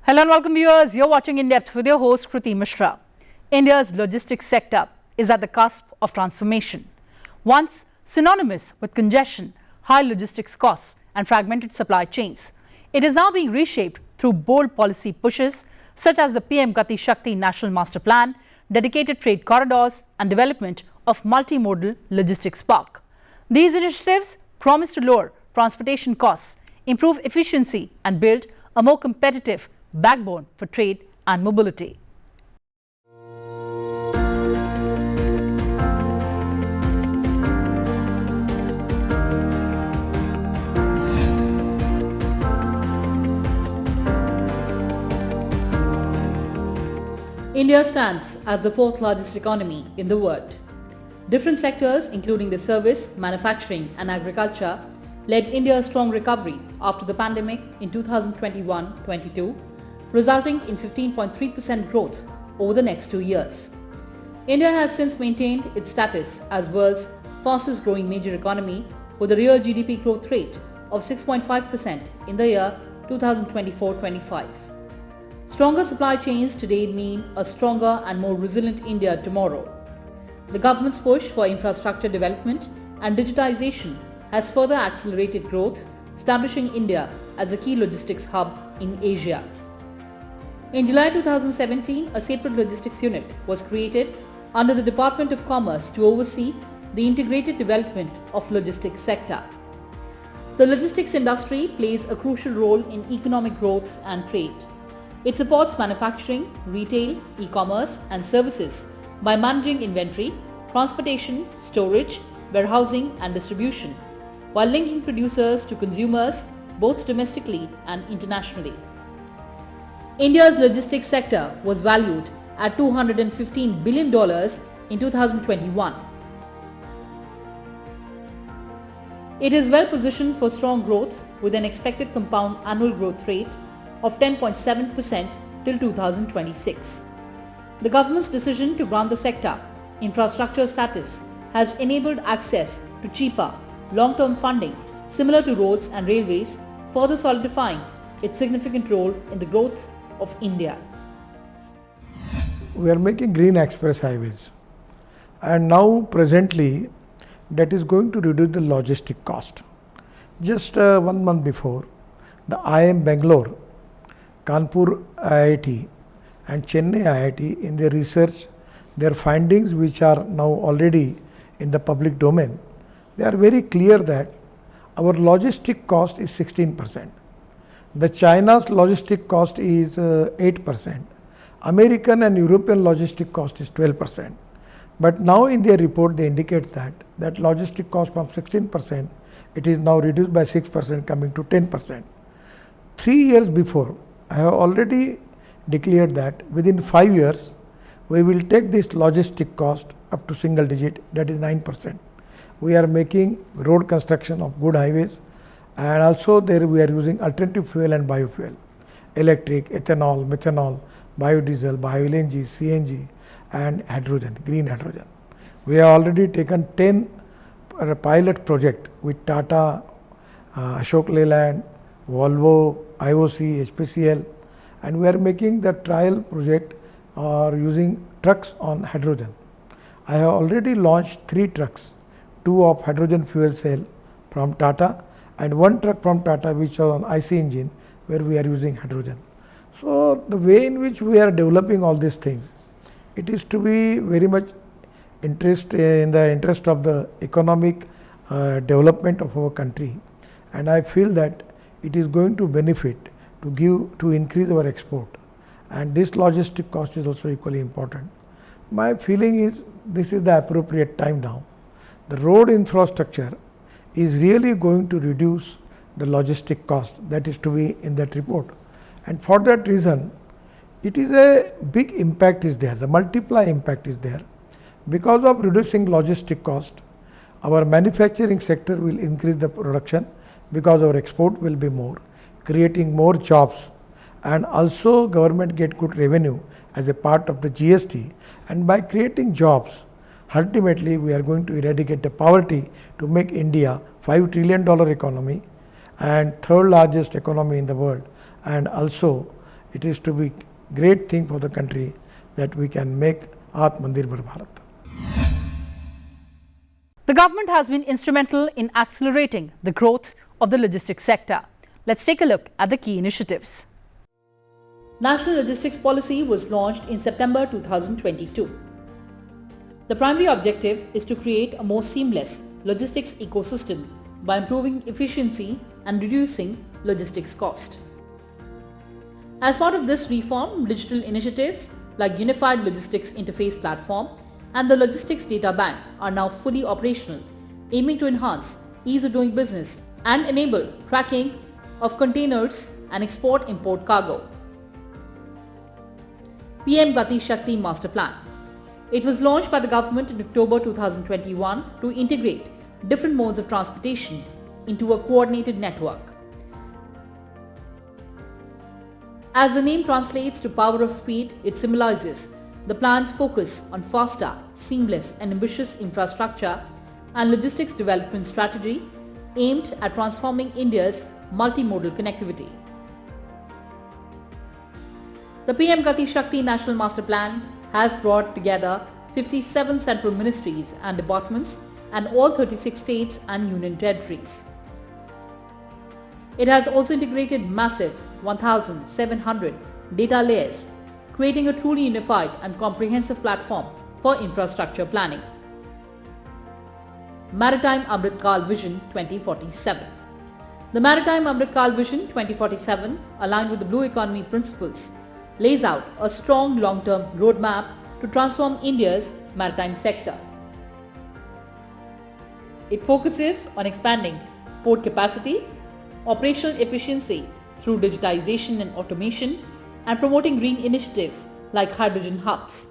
Hello and welcome viewers, you're watching In Depth with your host Kriti Mishra. India's logistics sector is at the cusp of transformation. Once synonymous with congestion, high logistics costs and fragmented supply chains, it is now being reshaped through bold policy pushes such as the PM Gati Shakti National Master Plan, dedicated trade corridors and development of multimodal logistics park. These initiatives promise to lower transportation costs, improve efficiency and build a more competitive backbone for trade and mobility. India stands as the fourth largest economy in the world. Different sectors, including the service, manufacturing and agriculture, led India's strong recovery after the pandemic in 2021-22, resulting in 15.3% growth over the next 2 years. India has since maintained its status as world's fastest growing major economy with a real GDP growth rate of 6.5% in the year 2024-25. Stronger supply chains today mean a stronger and more resilient India tomorrow. The government's push for infrastructure development and digitization has further accelerated growth, establishing India as a key logistics hub in Asia. In July 2017, a separate logistics unit was created under the Department of Commerce to oversee the integrated development of logistics sector. The logistics industry plays a crucial role in economic growth and trade. It supports manufacturing, retail, e-commerce and services by managing inventory, transportation, storage, warehousing and distribution, while linking producers to consumers both domestically and internationally. India's logistics sector was valued at $215 billion in 2021. It is well positioned for strong growth with an expected compound annual growth rate of 10.7% till 2026. The government's decision to grant the sector infrastructure status has enabled access to cheaper, long-term funding similar to roads and railways, further solidifying its significant role in the growth of India. We are making green express highways, and now presently that is going to reduce the logistic cost. Just 1 month before, the IIM Bangalore, Kanpur IIT and Chennai IIT in their research, their findings which are now already in the public domain, they are very clear that our logistic cost is 16%. The China's logistic cost is 8%. American and European logistic cost is 12%. But now in their report they indicate that logistic cost from 16%, it is now reduced by 6% coming to 10%. 3 years before, I have already declared that within 5 years, we will take this logistic cost up to single digit, that is 9%. We are making road construction of good highways, and also there we are using alternative fuel and biofuel, electric, ethanol, methanol, biodiesel, bio-LNG, CNG and hydrogen, green hydrogen. We have already taken 10 pilot project with Tata, Ashok Leyland, Volvo, IOC, HPCL, and we are making the trial project or using trucks on hydrogen. I have already launched 3 trucks, 2 of hydrogen fuel cell from Tata and 1 truck from Tata which are on IC engine where we are using hydrogen. So the way in which we are developing all these things, it is to be very much in the interest of the economic development of our country, and I feel that it is going to benefit to increase our export, and this logistic cost is also equally important. My feeling is this is the appropriate time now. The road infrastructure is really going to reduce the logistic cost that is to be in that report, and for that reason it is a big impact is there, the multiply impact is there. Because of reducing logistic cost, our manufacturing sector will increase the production because our export will be more, creating more jobs, and also government get good revenue as a part of the GST, and by creating jobs ultimately we are going to eradicate the poverty to make India $5 trillion economy and third largest economy in the world, and also it is to be great thing for the country that we can make Atmanirbhar Bharat. The government has been instrumental in accelerating the growth of the logistics sector. Let's take a look at the key initiatives. National Logistics Policy was launched in September 2022. The primary objective is to create a more seamless logistics ecosystem by improving efficiency and reducing logistics cost. As part of this reform, digital initiatives like Unified Logistics Interface Platform and the Logistics Data Bank are now fully operational, aiming to enhance ease of doing business and enable tracking of containers and export-import cargo. PM Gati Shakti Master Plan. It was launched by the government in October 2021 to integrate different modes of transportation into a coordinated network. As the name translates to power of speed, it symbolizes the plan's focus on faster, seamless and ambitious infrastructure and logistics development strategy aimed at transforming India's multimodal connectivity. The PM Gati Shakti National Master Plan has brought together 57 central ministries and departments and all 36 states and union territories. It has also integrated massive 1,700 data layers, creating a truly unified and comprehensive platform for infrastructure planning. Maritime Amrit Kal Vision 2047. The Maritime Amrit Kal Vision 2047, aligned with the Blue Economy principles, lays out a strong long-term roadmap to transform India's maritime sector. It focuses on expanding port capacity, operational efficiency through digitization and automation, and promoting green initiatives like hydrogen hubs.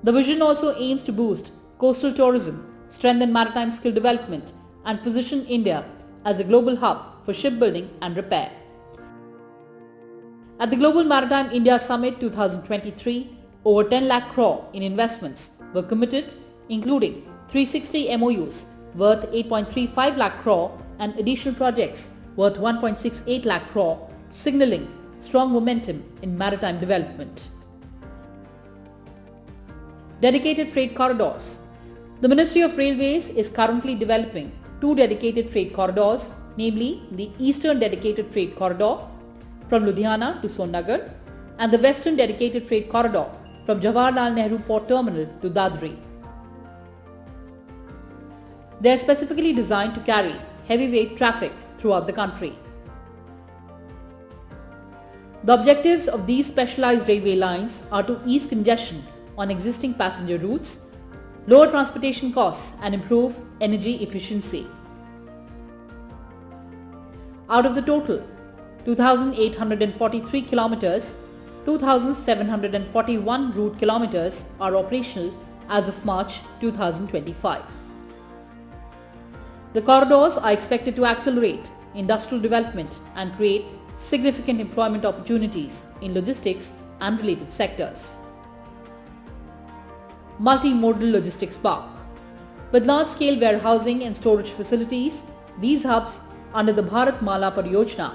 The vision also aims to boost coastal tourism, strengthen maritime skill development, and position India as a global hub for shipbuilding and repair. At the Global Maritime India Summit 2023, over 10 lakh crore in investments were committed, including 360 MOUs worth 8.35 lakh crore and additional projects worth 1.68 lakh crore, signaling strong momentum in maritime development. Dedicated freight corridors. The Ministry of Railways is currently developing 2 dedicated freight corridors, namely the Eastern Dedicated Freight Corridor from Ludhiana to Sonnagar and the Western Dedicated Freight Corridor from Jawaharlal Nehru Port Terminal to Dadri. They are specifically designed to carry heavyweight traffic throughout the country. The objectives of these specialized railway lines are to ease congestion on existing passenger routes, lower transportation costs and improve energy efficiency. Out of the total 2,843 kilometers, 2,741 route kilometers are operational as of March 2025. The corridors are expected to accelerate industrial development and create significant employment opportunities in logistics and related sectors. Multimodal Logistics Park. With large-scale warehousing and storage facilities, these hubs under the Bharatmala Pariyojana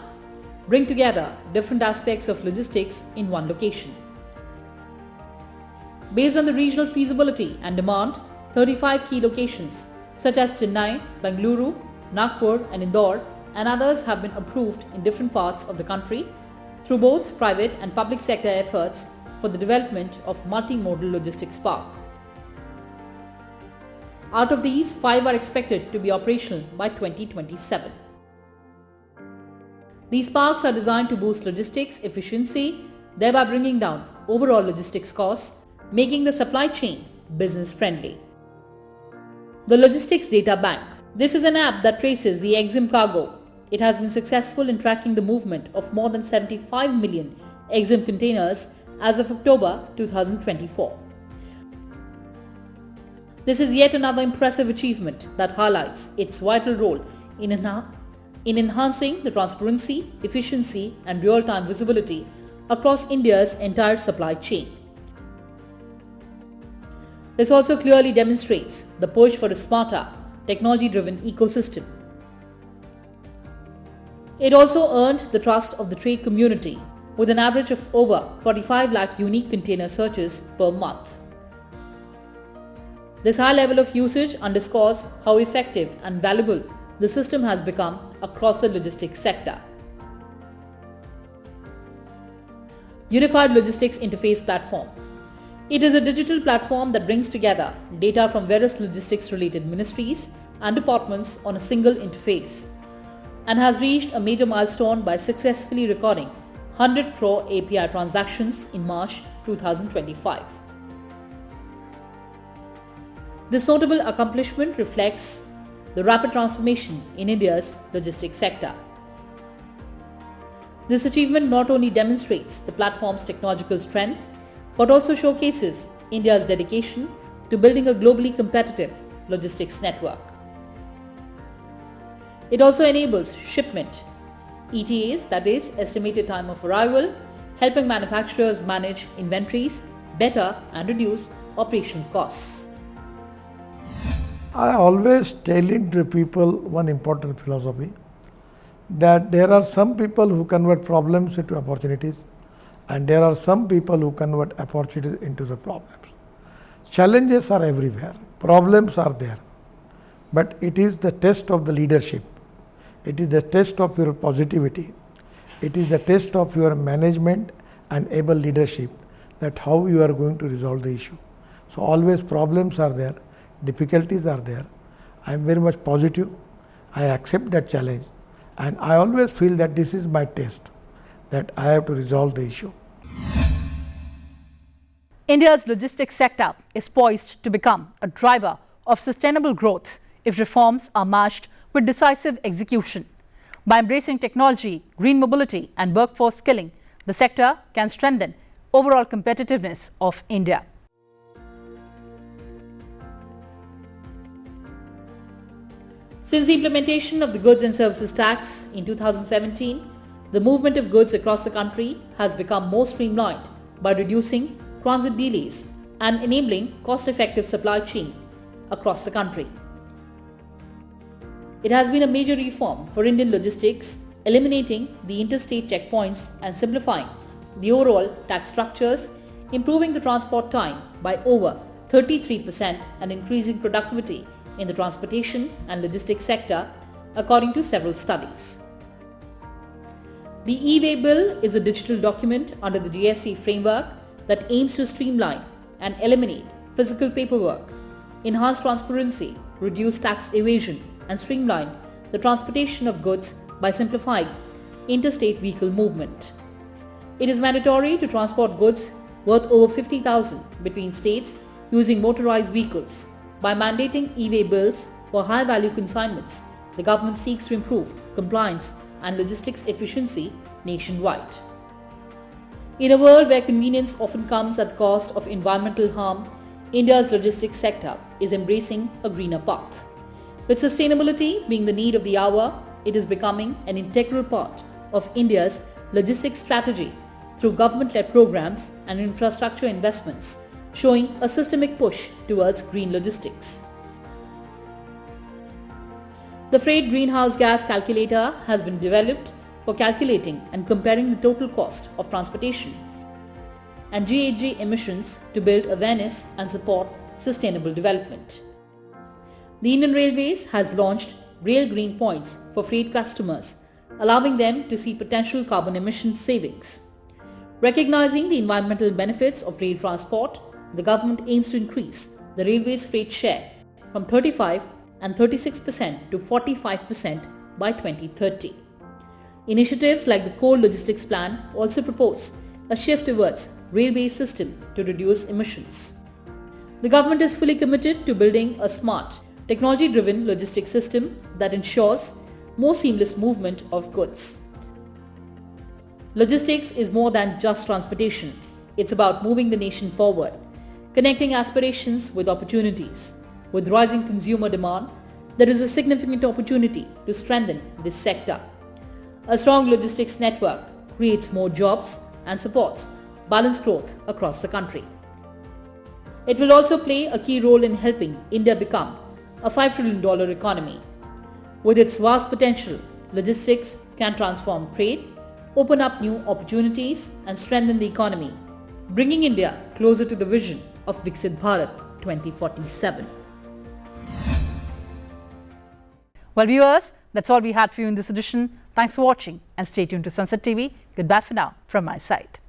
bring together different aspects of logistics in one location. Based on the regional feasibility and demand, 35 key locations such as Chennai, Bengaluru, Nagpur and Indore and others have been approved in different parts of the country through both private and public sector efforts for the development of multimodal logistics park. Out of these, 5 are expected to be operational by 2027. These parks are designed to boost logistics efficiency, thereby bringing down overall logistics costs, making the supply chain business friendly. The Logistics Data Bank. This is an app that traces the EXIM cargo. It has been successful in tracking the movement of more than 75 million EXIM containers as of October 2024. This is yet another impressive achievement that highlights its vital role in enhancing the transparency, efficiency and real-time visibility across India's entire supply chain. This also clearly demonstrates the push for a smarter, technology-driven ecosystem. It also earned the trust of the trade community with an average of over 45 lakh unique container searches per month. This high level of usage underscores how effective and valuable the system has become across the logistics sector. Unified Logistics Interface Platform. It is a digital platform that brings together data from various logistics-related ministries and departments on a single interface, and has reached a major milestone by successfully recording 100 crore API transactions in March 2025. This notable accomplishment reflects the rapid transformation in India's logistics sector. This achievement not only demonstrates the platform's technological strength, but also showcases India's dedication to building a globally competitive logistics network. It also enables shipment, ETAs, that is, estimated time of arrival, helping manufacturers manage inventories better and reduce operational costs. I always tell it to people one important philosophy, that there are some people who convert problems into opportunities, and there are some people who convert opportunities into the problems. Challenges are everywhere, problems are there, but it is the test of the leadership, it is the test of your positivity, it is the test of your management and able leadership, that how you are going to resolve the issue. So always problems are there, difficulties are there. I am very much positive, I accept that challenge, and I always feel that this is my test, that I have to resolve the issue. India's logistics sector is poised to become a driver of sustainable growth if reforms are matched with decisive execution. By embracing technology, green mobility and workforce skilling, the sector can strengthen overall competitiveness of India. Since the implementation of the Goods and Services Tax in 2017, the movement of goods across the country has become more streamlined by reducing transit delays and enabling cost-effective supply chain across the country. It has been a major reform for Indian logistics, eliminating the interstate checkpoints and simplifying the overall tax structures, improving the transport time by over 33% and increasing productivity in the transportation and logistics sector, according to several studies. The E-Way Bill is a digital document under the GST framework that aims to streamline and eliminate physical paperwork, enhance transparency, reduce tax evasion, and streamline the transportation of goods by simplifying interstate vehicle movement. It is mandatory to transport goods worth over 50,000 between states using motorized vehicles. By mandating E-Way bills for high-value consignments, the government seeks to improve compliance and logistics efficiency nationwide. In a world where convenience often comes at the cost of environmental harm, India's logistics sector is embracing a greener path. With sustainability being the need of the hour, it is becoming an integral part of India's logistics strategy through government-led programs and infrastructure investments, showing a systemic push towards green logistics. The Freight Greenhouse Gas Calculator has been developed for calculating and comparing the total cost of transportation and GHG emissions to build awareness and support sustainable development. The Indian Railways has launched Rail Green Points for freight customers, allowing them to see potential carbon emission savings. Recognizing the environmental benefits of rail transport, the government aims to increase the railway's freight share from 35 and 36% to 45% by 2030. Initiatives like the Coal Logistics Plan also propose a shift towards railway system to reduce emissions. The government is fully committed to building a smart, technology-driven logistics system that ensures more seamless movement of goods. Logistics is more than just transportation. It's about moving the nation forward, connecting aspirations with opportunities. With rising consumer demand, there is a significant opportunity to strengthen this sector. A strong logistics network creates more jobs and supports balanced growth across the country. It will also play a key role in helping India become a $5 trillion economy. With its vast potential, logistics can transform trade, open up new opportunities, and strengthen the economy, bringing India closer to the vision of Viksit Bharat 2047. Well, viewers, that's all we had for you in this edition. Thanks for watching and stay tuned to Sansad TV. Goodbye for now from my side.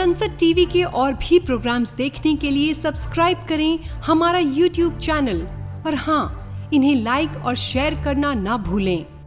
संसद TV के और भी programmes देखने के लिए subscribe करें हमारा YouTube channel और हाँ, इन्हें लाइक और शेयर करना ना भूलें।